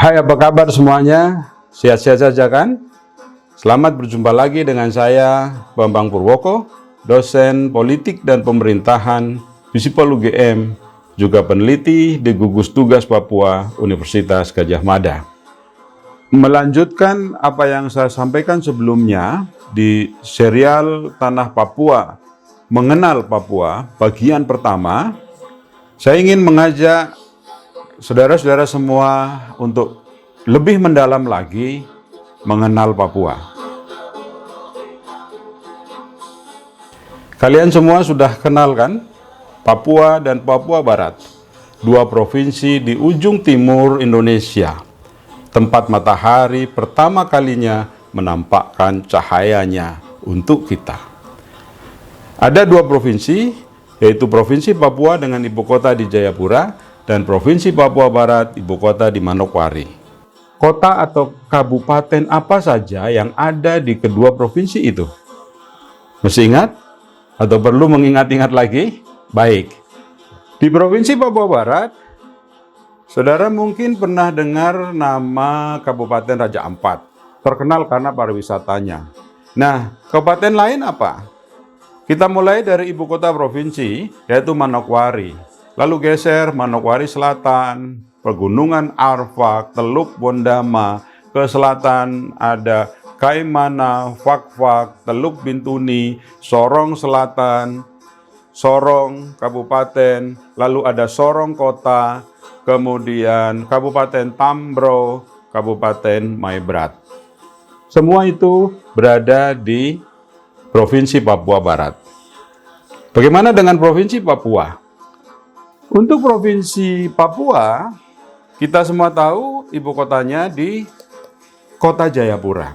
Hai, apa kabar semuanya? Sehat-sehat saja kan? Selamat berjumpa lagi dengan saya, Bambang Purwoko, dosen politik dan pemerintahan Visipol UGM, juga peneliti di Gugus Tugas Papua Universitas Gadjah Mada. Melanjutkan apa yang saya sampaikan sebelumnya di serial Tanah Papua, Mengenal Papua, bagian pertama, saya ingin mengajak saudara-saudara semua untuk lebih mendalam lagi mengenal Papua. Kalian semua sudah kenal kan? Papua dan Papua Barat, dua provinsi di ujung timur Indonesia, tempat matahari pertama kalinya menampakkan cahayanya untuk kita. Ada dua provinsi, yaitu Provinsi Papua dengan ibu kota di Jayapura dan Provinsi Papua Barat, ibu kota di Manokwari. Kota atau kabupaten apa saja yang ada di kedua provinsi itu? Masih ingat? Atau perlu mengingat-ingat lagi? Baik. Di Provinsi Papua Barat, saudara mungkin pernah dengar nama Kabupaten Raja Ampat. Terkenal karena pariwisatanya. Nah, kabupaten lain apa? Kita mulai dari ibu kota provinsi, yaitu Manokwari. Lalu geser Manokwari Selatan, Pegunungan Arfak, Teluk Bondama, ke selatan ada Kaimana, Fakfak, Teluk Bintuni, Sorong Selatan, Sorong Kabupaten, lalu ada Sorong Kota, kemudian Kabupaten Tambro, Kabupaten Maibrat. Semua itu berada di Provinsi Papua Barat. Bagaimana dengan Provinsi Papua? Untuk Provinsi Papua, kita semua tahu ibu kotanya di Kota Jayapura.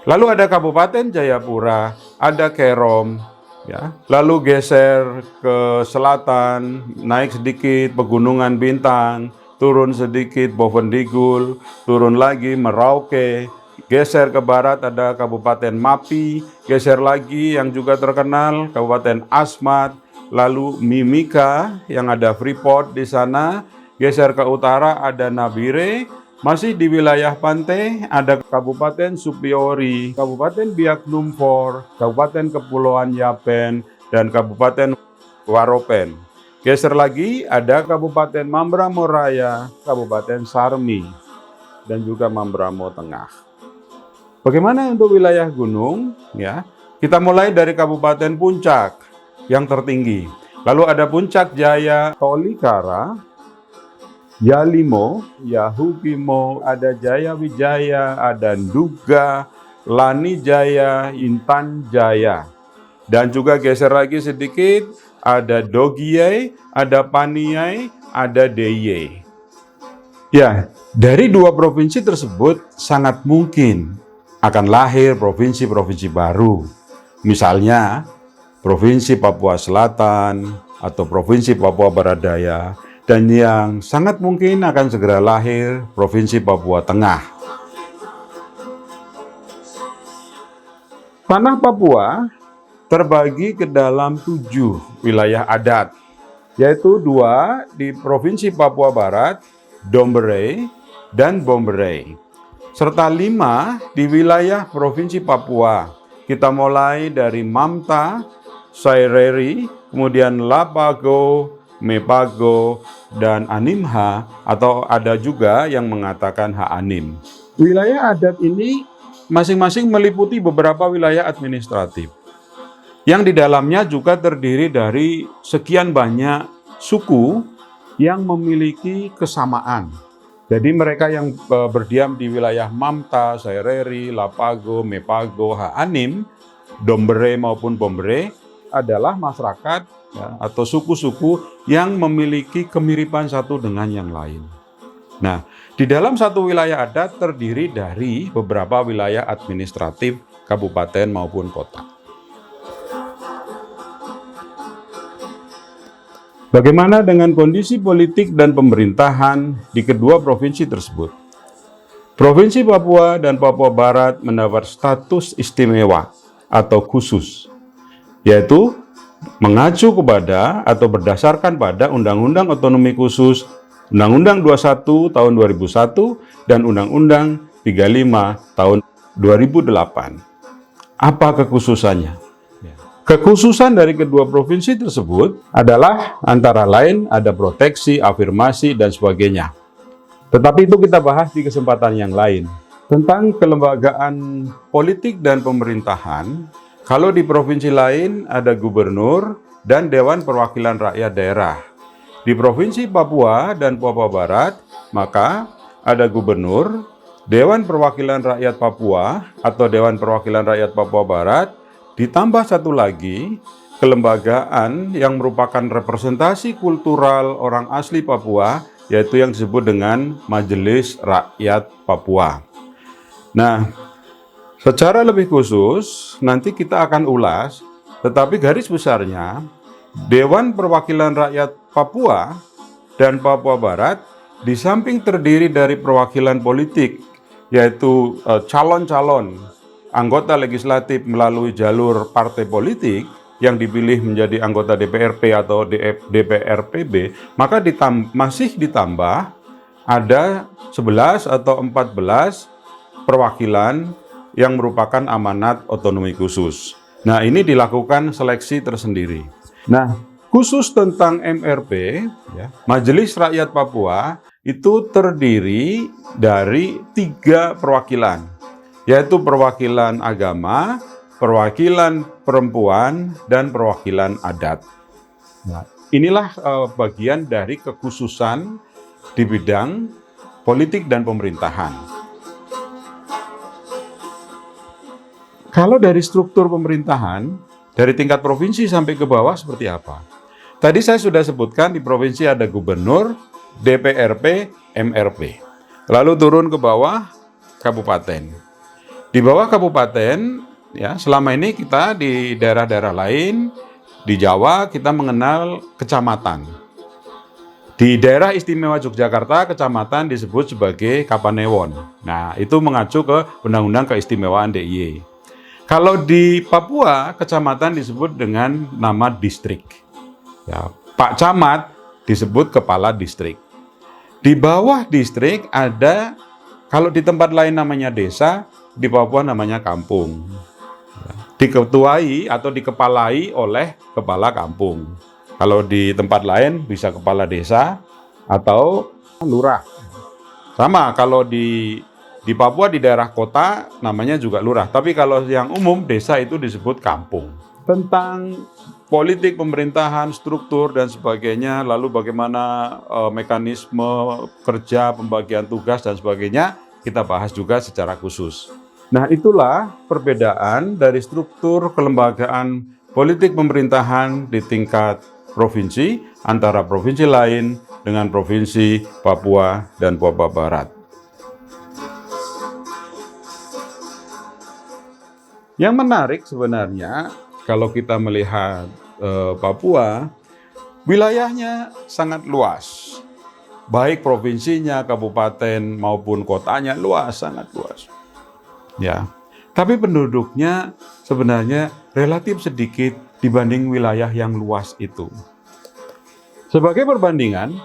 Lalu ada Kabupaten Jayapura, ada Kerom, ya. Lalu geser ke selatan, naik sedikit Pegunungan Bintang, turun sedikit Bovendigul, turun lagi Merauke, geser ke barat ada Kabupaten Mapi, geser lagi yang juga terkenal Kabupaten Asmat, lalu Mimika yang ada Freeport di sana, geser ke utara ada Nabire, masih di wilayah pantai ada Kabupaten Supiori, Kabupaten Biak Numfor, Kabupaten Kepulauan Yapen, dan Kabupaten Waropen. Geser lagi ada Kabupaten Mambramo Raya, Kabupaten Sarmi, dan juga Mambramo Tengah. Bagaimana untuk wilayah gunung? Ya, kita mulai dari Kabupaten Puncak yang tertinggi. Lalu ada Puncak Jaya, Tolikara, Yalimo, Yahukimo, ada Jaya Wijaya, ada Nduga, Lani Jaya, Intan Jaya. Dan juga geser lagi sedikit, ada Dogiyai, ada Paniyai, ada Deyai. Ya, dari dua provinsi tersebut sangat mungkin akan lahir provinsi-provinsi baru. Misalnya, Provinsi Papua Selatan atau Provinsi Papua Barat Daya, dan yang sangat mungkin akan segera lahir Provinsi Papua Tengah. Tanah Papua terbagi ke dalam 7 wilayah adat, yaitu 2 di Provinsi Papua Barat, Domberei dan Bomberei, serta 5 di wilayah Provinsi Papua. Kita mulai dari Mamta, Saireri, kemudian Lapago, Mepago, dan Animha, atau ada juga yang mengatakan Ha-Anim. Wilayah adat ini masing-masing meliputi beberapa wilayah administratif, yang di dalamnya juga terdiri dari sekian banyak suku yang memiliki kesamaan. Jadi mereka yang berdiam di wilayah Mamta, Saireri, Lapago, Mepago, Ha-Anim, Domberei maupun Bomberei adalah masyarakat ya, atau suku-suku yang memiliki kemiripan satu dengan yang lain. Nah, di dalam satu wilayah adat terdiri dari beberapa wilayah administratif, kabupaten maupun kota. Bagaimana dengan kondisi politik dan pemerintahan di kedua provinsi tersebut? Provinsi Papua dan Papua Barat mendapat status istimewa atau khusus, yaitu mengacu kepada atau berdasarkan pada Undang-Undang Otonomi Khusus Undang-Undang 21 tahun 2001 dan Undang-Undang 35 tahun 2008. Apa kekhususannya? Kekhususan dari kedua provinsi tersebut adalah antara lain ada proteksi, afirmasi, dan sebagainya. Tetapi itu kita bahas di kesempatan yang lain. Tentang kelembagaan politik dan pemerintahan, kalau di provinsi lain ada gubernur dan Dewan Perwakilan Rakyat Daerah. Di Provinsi Papua dan Papua Barat, maka ada gubernur, Dewan Perwakilan Rakyat Papua atau Dewan Perwakilan Rakyat Papua Barat, ditambah satu lagi, kelembagaan yang merupakan representasi kultural orang asli Papua, yaitu yang disebut dengan Majelis Rakyat Papua. Nah, secara lebih khusus, nanti kita akan ulas, tetapi garis besarnya, Dewan Perwakilan Rakyat Papua dan Papua Barat di samping terdiri dari perwakilan politik, yaitu calon-calon anggota legislatif melalui jalur partai politik yang dipilih menjadi anggota DPRP atau DPRPB, maka masih ditambah ada 11 atau 14 perwakilan yang merupakan amanat otonomi khusus. Nah, ini dilakukan seleksi tersendiri. Nah, khusus tentang MRP, Majelis Rakyat Papua itu terdiri dari 3 perwakilan, yaitu perwakilan agama, perwakilan perempuan, dan perwakilan adat. Nah, inilah bagian dari kekhususan di bidang politik dan pemerintahan. Kalau dari struktur pemerintahan, dari tingkat provinsi sampai ke bawah seperti apa? Tadi saya sudah sebutkan di provinsi ada gubernur, DPRP, MRP. Lalu turun ke bawah, kabupaten. Di bawah kabupaten, ya, selama ini kita di daerah-daerah lain, di Jawa kita mengenal kecamatan. Di daerah istimewa Yogyakarta, kecamatan disebut sebagai Kapanewon. Nah, itu mengacu ke Undang-Undang Keistimewaan DIY. Kalau di Papua, kecamatan disebut dengan nama distrik. Ya, Pak Camat disebut kepala distrik. Di bawah distrik ada, kalau di tempat lain namanya desa, di Papua namanya kampung. Diketuai atau dikepalai oleh kepala kampung. Kalau di tempat lain bisa kepala desa atau lurah. Sama kalau di Papua di daerah kota namanya juga lurah. Tapi kalau yang umum desa itu disebut kampung. Tentang politik pemerintahan, struktur dan sebagainya, lalu bagaimana mekanisme kerja, pembagian tugas dan sebagainya, kita bahas juga secara khusus. Nah, itulah perbedaan dari struktur kelembagaan politik pemerintahan di tingkat provinsi antara provinsi lain dengan provinsi Papua dan Papua Barat. Yang menarik sebenarnya kalau kita melihat Papua, wilayahnya sangat luas. Baik provinsinya, kabupaten maupun kotanya luas, sangat luas. Ya. Tapi penduduknya sebenarnya relatif sedikit dibanding wilayah yang luas itu. Sebagai perbandingan,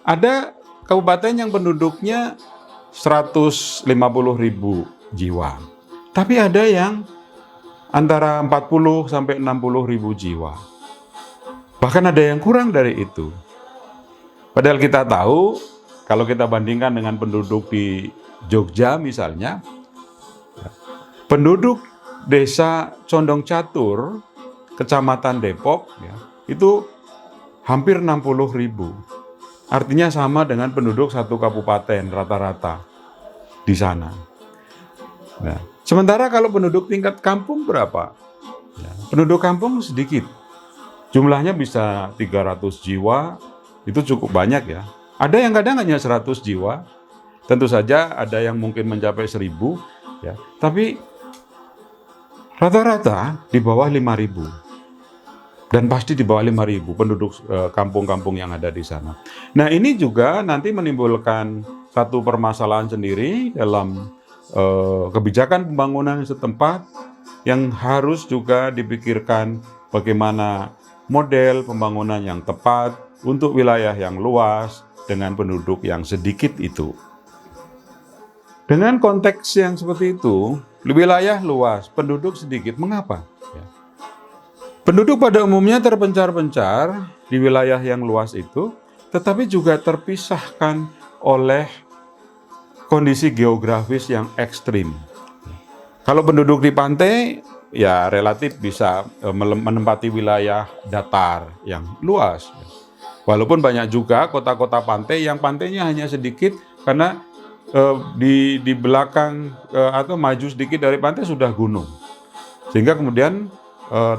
ada kabupaten yang penduduknya 150.000 jiwa. Tapi ada yang antara 40 sampai 60.000 jiwa. Bahkan ada yang kurang dari itu. Padahal kita tahu, kalau kita bandingkan dengan penduduk di Jogja misalnya, penduduk desa Condong Catur, Kecamatan Depok, itu hampir 60.000. Artinya sama dengan penduduk satu kabupaten rata-rata di sana. Nah, sementara kalau penduduk tingkat kampung berapa? Penduduk kampung sedikit. Jumlahnya bisa 300 jiwa, itu cukup banyak ya. Ada yang kadang hanya 100 jiwa. Tentu saja ada yang mungkin mencapai 1.000 ya. Tapi rata-rata di bawah 5.000. Dan pasti di bawah 5.000 penduduk kampung-kampung yang ada di sana. Nah, ini juga nanti menimbulkan satu permasalahan sendiri dalam kebijakan pembangunan setempat yang harus juga dipikirkan bagaimana model pembangunan yang tepat untuk wilayah yang luas, dengan penduduk yang sedikit itu. Dengan konteks yang seperti itu, wilayah luas, penduduk sedikit. Mengapa? Ya. Penduduk pada umumnya terpencar-pencar di wilayah yang luas itu, tetapi juga terpisahkan oleh kondisi geografis yang ekstrim. Kalau penduduk di pantai, ya relatif bisa menempati wilayah datar yang luas. Walaupun banyak juga kota-kota pantai yang pantainya hanya sedikit karena di belakang atau maju sedikit dari pantai sudah gunung, sehingga kemudian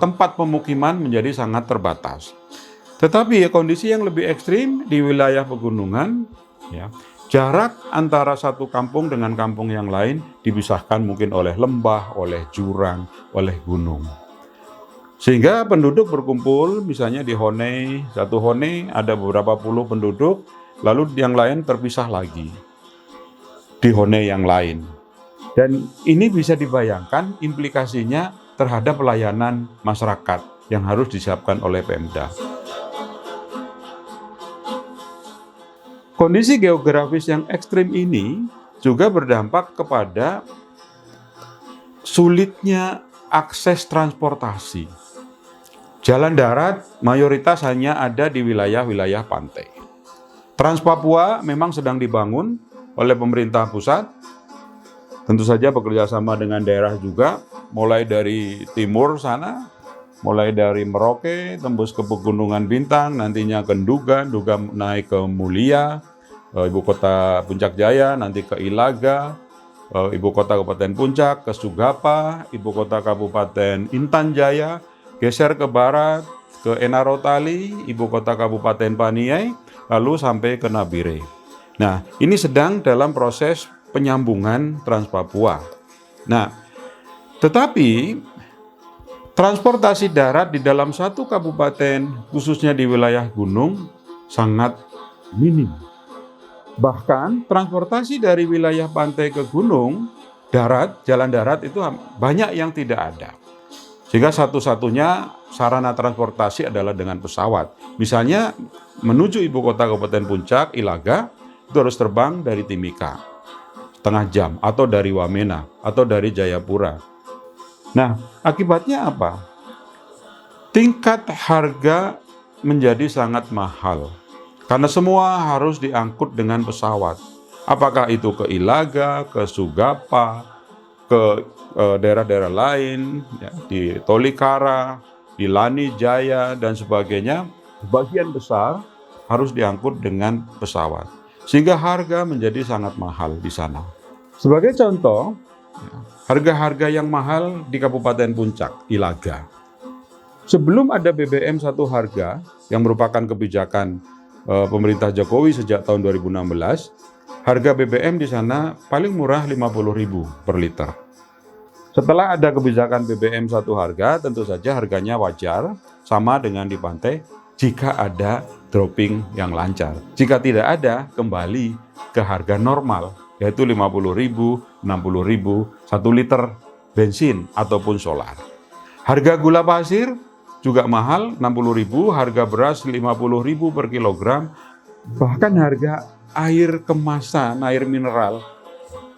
tempat pemukiman menjadi sangat terbatas. Tetapi kondisi yang lebih ekstrim di wilayah pegunungan, ya, jarak antara satu kampung dengan kampung yang lain dipisahkan mungkin oleh lembah, oleh jurang, oleh gunung. Sehingga penduduk berkumpul, misalnya di Honai, satu Honai ada beberapa puluh penduduk, lalu yang lain terpisah lagi di Honai yang lain. Dan ini bisa dibayangkan implikasinya terhadap pelayanan masyarakat yang harus disiapkan oleh Pemda. Kondisi geografis yang ekstrim ini juga berdampak kepada sulitnya akses transportasi. Jalan darat mayoritas hanya ada di wilayah-wilayah pantai. Trans Papua memang sedang dibangun oleh pemerintah pusat, tentu saja bekerja sama dengan daerah juga, mulai dari timur sana, mulai dari Merauke, tembus ke Pegunungan Bintang, nantinya ke Nduga naik ke Mulia, ibu kota Puncak Jaya, nanti ke Ilaga, ibu kota Kabupaten Puncak, ke Sugapa, ibu kota Kabupaten Intan Jaya, geser ke barat, ke Enarotali, ibu kota Kabupaten Paniai, lalu sampai ke Nabire. Nah, ini sedang dalam proses penyambungan Trans Papua. Nah, tetapi transportasi darat di dalam satu kabupaten, khususnya di wilayah gunung, sangat minim. Bahkan transportasi dari wilayah pantai ke gunung, darat, jalan darat itu banyak yang tidak ada. Sehingga satu-satunya sarana transportasi adalah dengan pesawat. Misalnya menuju ibu kota Kabupaten Puncak, Ilaga, itu harus terbang dari Timika, setengah jam, atau dari Wamena, atau dari Jayapura. Nah, akibatnya apa? Tingkat harga menjadi sangat mahal, karena semua harus diangkut dengan pesawat. Apakah itu ke Ilaga, ke Sugapa, ke daerah-daerah lain, ya, di Tolikara, di Lani Jaya, dan sebagainya, sebagian besar harus diangkut dengan pesawat. Sehingga harga menjadi sangat mahal di sana. Sebagai contoh, harga-harga yang mahal di Kabupaten Puncak, Ilaga. Sebelum ada BBM satu harga, yang merupakan kebijakan pemerintah Jokowi sejak tahun 2016, harga BBM di sana paling murah 50.000 per liter. Setelah ada kebijakan BBM satu harga, tentu saja harganya wajar, sama dengan di pantai, jika ada dropping yang lancar. Jika tidak ada, kembali ke harga normal, yaitu 50.000, 60.000, 1 liter bensin ataupun solar. Harga gula pasir juga mahal, 60.000, harga beras 50.000 per kilogram, bahkan harga air kemasan, air mineral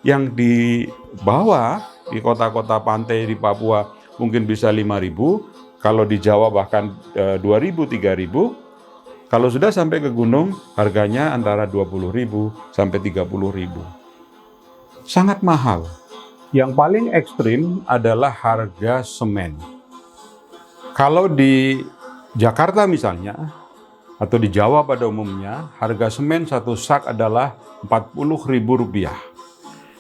yang dibawa di kota-kota pantai di Papua mungkin bisa 5.000, kalau di Jawa bahkan 2.000, 3.000. Kalau sudah sampai ke gunung, harganya antara 20.000 sampai 30.000. Sangat mahal. Yang paling ekstrim adalah harga semen. Kalau di Jakarta misalnya, atau di Jawa pada umumnya, harga semen satu sak adalah Rp40.000.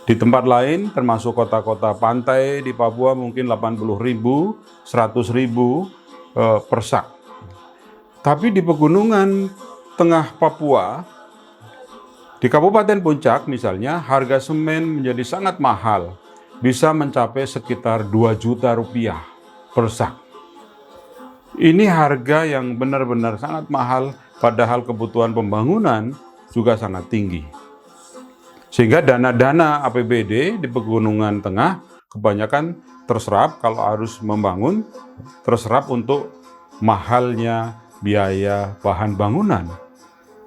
Di tempat lain, termasuk kota-kota pantai di Papua mungkin 80.000, 100.000 per sak. Tapi di pegunungan tengah Papua, di Kabupaten Puncak misalnya, harga semen menjadi sangat mahal, bisa mencapai sekitar Rp2 juta per sak. Ini harga yang benar-benar sangat mahal, padahal kebutuhan pembangunan juga sangat tinggi. Sehingga dana-dana APBD di pegunungan tengah kebanyakan terserap kalau harus membangun, terserap untuk mahalnya biaya bahan bangunan.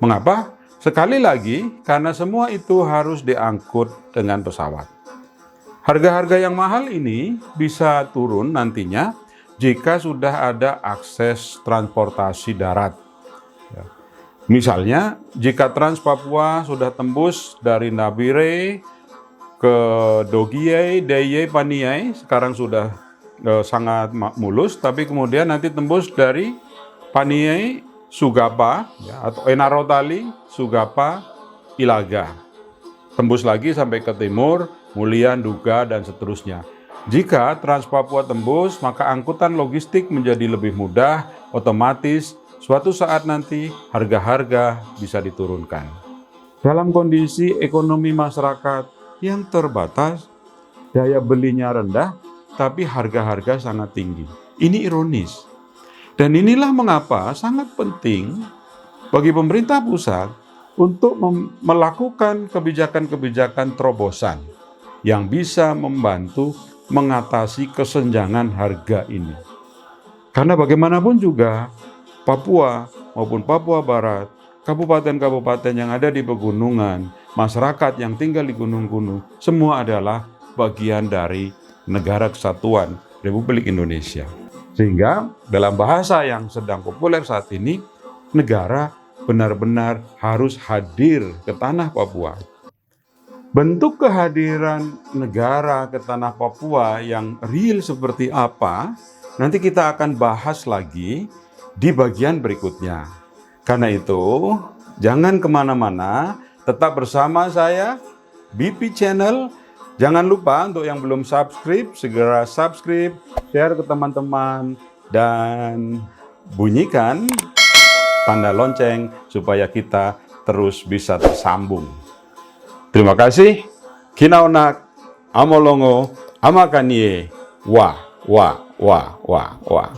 Mengapa? Sekali lagi, karena semua itu harus diangkut dengan pesawat. Harga-harga yang mahal ini bisa turun nantinya jika sudah ada akses transportasi darat. Misalnya, jika Trans Papua sudah tembus dari Nabire ke Dogiai, Dayai, Paniai, sekarang sudah sangat mulus, tapi kemudian nanti tembus dari Paniai, Sugapa, atau Enarotali, Sugapa, Ilaga. Tembus lagi sampai ke timur, Mulian, Duga, dan seterusnya. Jika Trans Papua tembus, maka angkutan logistik menjadi lebih mudah, otomatis suatu saat nanti harga-harga bisa diturunkan. Dalam kondisi ekonomi masyarakat yang terbatas, daya belinya rendah, tapi harga-harga sangat tinggi. Ini ironis. Dan inilah mengapa sangat penting bagi pemerintah pusat untuk melakukan kebijakan-kebijakan terobosan yang bisa membantu mengatasi kesenjangan harga ini. Karena bagaimanapun juga, Papua maupun Papua Barat, kabupaten-kabupaten yang ada di pegunungan, masyarakat yang tinggal di gunung-gunung, semua adalah bagian dari Negara Kesatuan Republik Indonesia. Sehingga dalam bahasa yang sedang populer saat ini, negara benar-benar harus hadir ke tanah Papua. Bentuk kehadiran negara ke tanah Papua yang real seperti apa, nanti kita akan bahas lagi di bagian berikutnya. Karena itu, jangan kemana-mana, tetap bersama saya, BP Channel. Jangan lupa untuk yang belum subscribe, segera subscribe, share ke teman-teman, dan bunyikan tanda lonceng supaya kita terus bisa tersambung. Terima kasih. Kinaonak, amolongo, amakanie, wah, wah, wah, wah, wah.